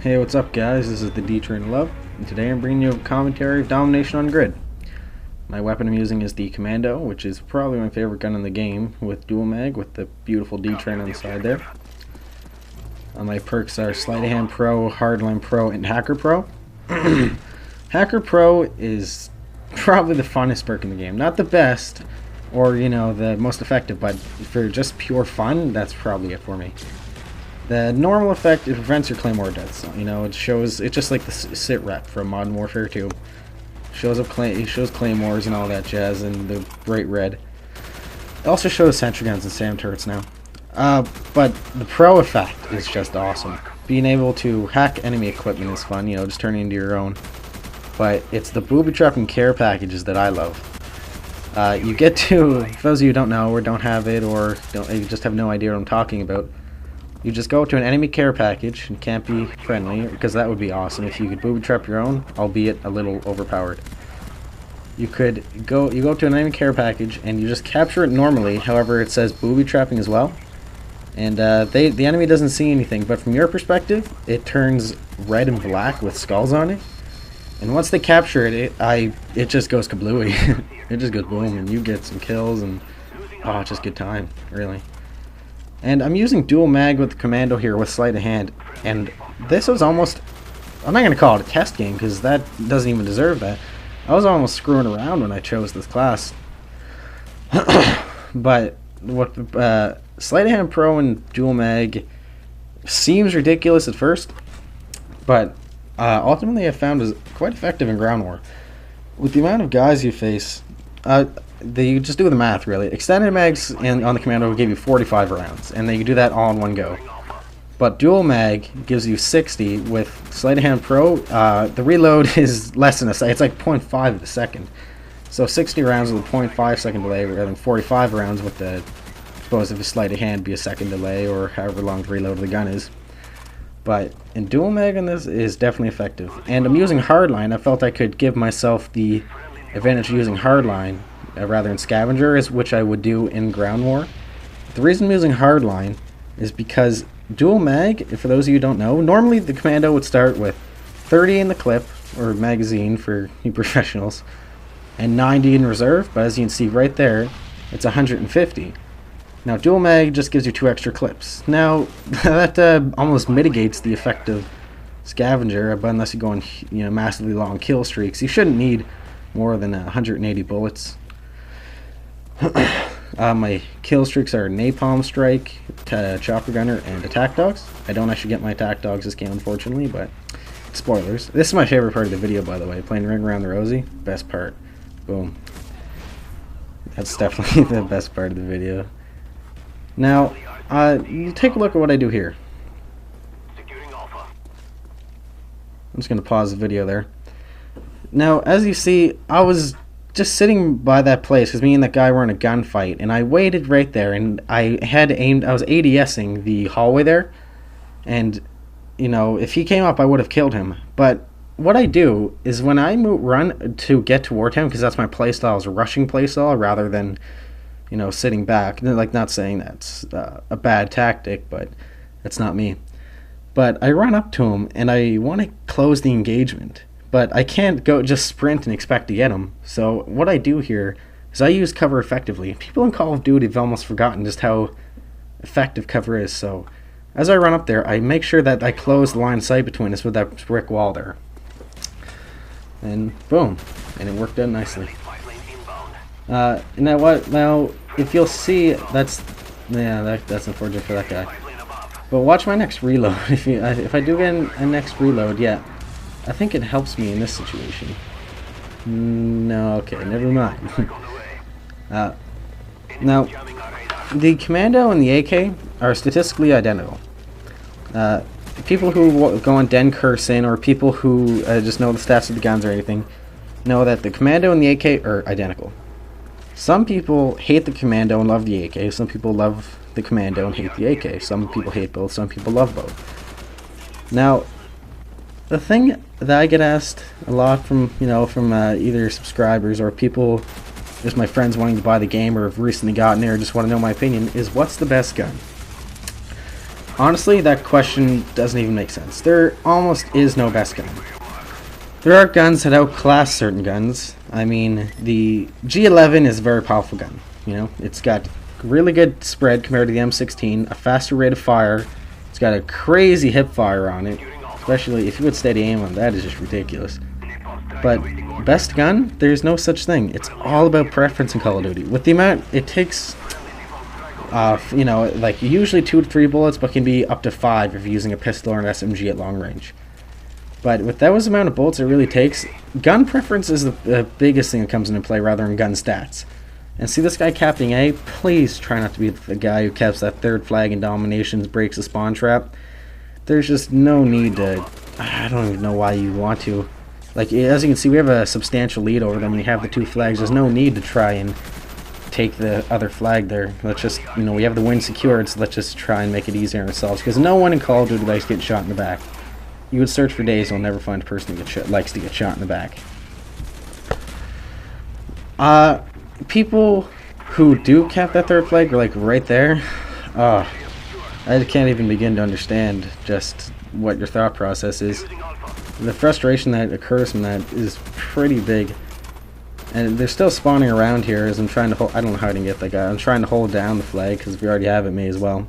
Hey, what's up guys? This is the D-Train Love, and today I'm bringing you a commentary of Domination on Grid. My weapon I'm using is the Commando, which is probably my favorite gun in the game, with dual mag, with the beautiful D-Train on the side there. My perks are Sleight of Hand Pro, Hardline Pro, and Hacker Pro. Hacker Pro is probably the funnest perk in the game. Not the best, or the most effective, but for just pure fun, that's probably it for me. The normal effect, it prevents your Claymore deaths. It's just like the sit rep from Modern Warfare 2. It shows Claymores and all that jazz and the bright red. It also shows sentry guns and SAM turrets now. But the pro effect is just awesome. Being able to hack enemy equipment is fun, just turning into your own. But it's the booby trap and care packages that I love. You get to, for those of you who don't know or don't have it or you just have no idea what I'm talking about, you just go to an enemy care package and can't be friendly, because that would be awesome if you could booby trap your own, albeit a little overpowered. You go to an enemy care package and you just capture it normally, however it says booby trapping as well. And the enemy doesn't see anything, but from your perspective, it turns red and black with skulls on it. And once they capture it, it just goes kablooey. It just goes boom, and you get some kills, and it's just good time, really. And I'm using dual mag with the Commando here with Sleight of Hand, and this was almost, I'm not going to call it a test game because that doesn't even deserve that. I was almost screwing around when I chose this class. But what Sleight of Hand Pro and dual mag seems ridiculous at first, but ultimately I found is quite effective in ground war. With the amount of guys you face, you just do the math, really. Extended mags on the Commando will give you 45 rounds, and then you do that all in one go. But dual mag gives you 60 with Sleight of Hand Pro. The reload is less than a second. It's like 0.5 of a second. So 60 rounds with a 0.5 second delay, rather than 45 rounds with the, I suppose if a Sleight of Hand be a second delay, or however long the reload of the gun is. But in dual mag on this is definitely effective. And I'm using Hardline. I felt I could give myself the advantage of using Hardline rather than Scavenger, which I would do in ground war. The reason I'm using Hardline is because dual mag, for those of you who don't know, normally the Commando would start with 30 in the clip, or magazine for you professionals, and 90 in reserve, but as you can see right there, it's 150. Now dual mag just gives you 2 extra clips. Now that almost mitigates the effect of Scavenger, but unless you go on massively long kill streaks, you shouldn't need more than 180 bullets. My kill streaks are Napalm Strike, Chopper Gunner, and Attack Dogs. I don't actually get my Attack Dogs this game, unfortunately, but spoilers. This is my favorite part of the video, by the way. Playing Ring Around the Rosie, best part. Boom. That's definitely the best part of the video. Now, you take a look at what I do here. I'm just going to pause the video there. Now, as you see, I was just sitting by that place because me and that guy were in a gunfight, and I waited right there, and I was ADSing the hallway there, and if he came up I would have killed him. But what I do is when I run to get toward him, because that's my playstyle, is a rushing playstyle rather than sitting back. Like, not saying that's a bad tactic, but that's not me. But I run up to him and I want to close the engagement, but I can't go just sprint and expect to get him. So what I do here is I use cover effectively. People in Call of Duty have almost forgotten just how effective cover is. So as I run up there, I make sure that I close the line of sight between us with that brick wall there. And boom, and it worked out nicely. Now what? Now if you'll see, that's unfortunate for that guy. But watch my next reload. If I do get a next reload, yeah. I think it helps me in this situation. No, okay, never mind. Now, the Commando and the AK are statistically identical. People who go on Den Cursing, or people who just know the stats of the guns or anything, know that the Commando and the AK are identical. Some people hate the Commando and love the AK. Some people love the Commando and hate the AK. Some people hate both. Some people love both. Now, the thing that I get asked a lot from either subscribers or people, just my friends wanting to buy the game or have recently gotten there, or just want to know my opinion, is what's the best gun? Honestly, that question doesn't even make sense. There almost is no best gun. There are guns that outclass certain guns. I mean, the G11 is a very powerful gun. You know, it's got really good spread compared to the M16, a faster rate of fire. It's got a crazy hip fire on it, especially if you would steady aim on that, is just ridiculous. But best gun, there's no such thing. It's all about preference in Call of Duty. With the amount it takes, you know, like usually 2 to 3 bullets, but can be up to 5 if you're using a pistol or an SMG at long range. But with those amount of bullets it really takes, gun preference is the biggest thing that comes into play rather than gun stats. And see this guy capping A, please try not to be the guy who caps that 3rd flag in Dominations, breaks the spawn trap. There's just no need to, I don't even know why you want to. Like, as you can see, we have a substantial lead over them. We have the 2 flags. There's no need to try and take the other flag there. Let's just, you know, we have the win secured, so let's just try and make it easier on ourselves. Because no one in Call of Duty likes getting shot in the back. You would search for days, you'll never find a person who likes to get shot in the back. People who do cap that 3rd flag are like right there. I can't even begin to understand just what your thought process is. The frustration that occurs from that is pretty big. And they're still spawning around here as I'm trying to hold. I don't know how I didn't get that guy. I'm trying to hold down the flag because we already have it, may as well.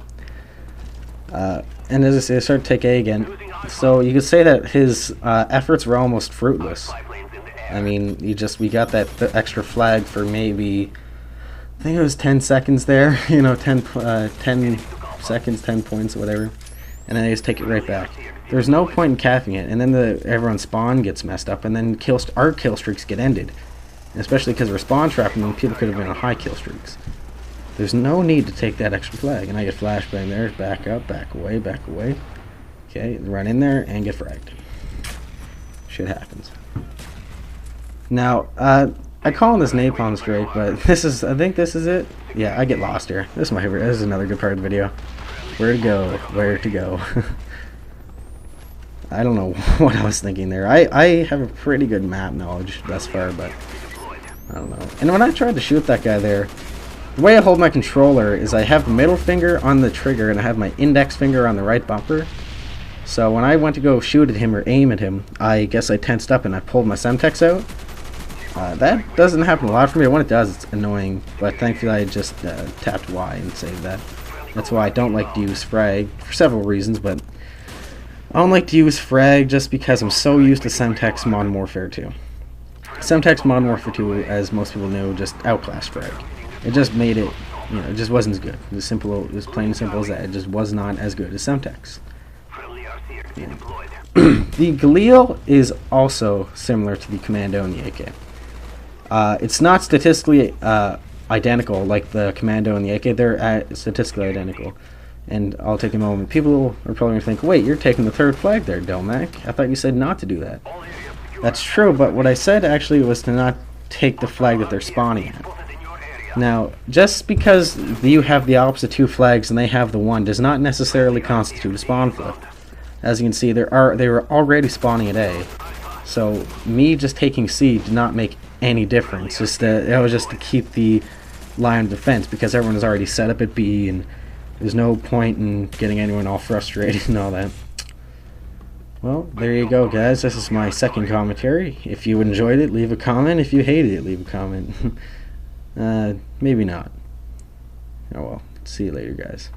And as I say, I start to take A again. So you could say that his efforts were almost fruitless. I mean, we got the extra flag for maybe, I think it was 10 seconds there. You know, 10 seconds, 10 points, or whatever. And then they just take it right back. There's no point in capping it, and then everyone's spawn gets messed up, and then our kill streaks get ended. And especially because we're spawn trapping them, people could have been on high kill streaks. There's no need to take that extra flag, and I get flashbang there, back up, back away, back away. Okay, run in there and get fragged. Shit happens. Now, I call this napalm strike, but I think this is it. Yeah, I get lost here. This is my favorite. This is another good part of the video. Where to go? Where to go? I don't know what I was thinking there. I have a pretty good map knowledge thus far, but I don't know. And when I tried to shoot that guy there, the way I hold my controller is I have the middle finger on the trigger and I have my index finger on the right bumper. So when I went to go shoot at him or aim at him, I guess I tensed up and I pulled my Semtex out. That doesn't happen a lot for me. When it does, it's annoying, but thankfully I just tapped Y and saved that. That's why I don't like to use frag, for several reasons, but I don't like to use frag just because I'm so used to Semtex Modern Warfare 2. Semtex Modern Warfare 2, as most people know, just outclassed frag. It just made it, you know, it just wasn't as good. It was simple, it was plain and simple as that. It just was not as good as Semtex. Yeah. The Galil is also similar to the Commando and the AK. It's not statistically identical like the Commando and the AK. They're statistically identical. And I'll take a moment. People are probably going to think, wait, you're taking the 3rd flag there, Domac. I thought you said not to do that. That's true, but what I said actually was to not take the flag that they're spawning at. Now, just because you have the opposite 2 flags and they have the 1 does not necessarily constitute a spawn flip. As you can see, they were already spawning at A. So me just taking C did not make any difference. It was just to keep the line of defense because everyone was already set up at B and there's no point in getting anyone all frustrated and all that. Well, there you go, guys. This is my second commentary. If you enjoyed it, leave a comment. If you hated it, leave a comment. Maybe not. Oh well. See you later, guys.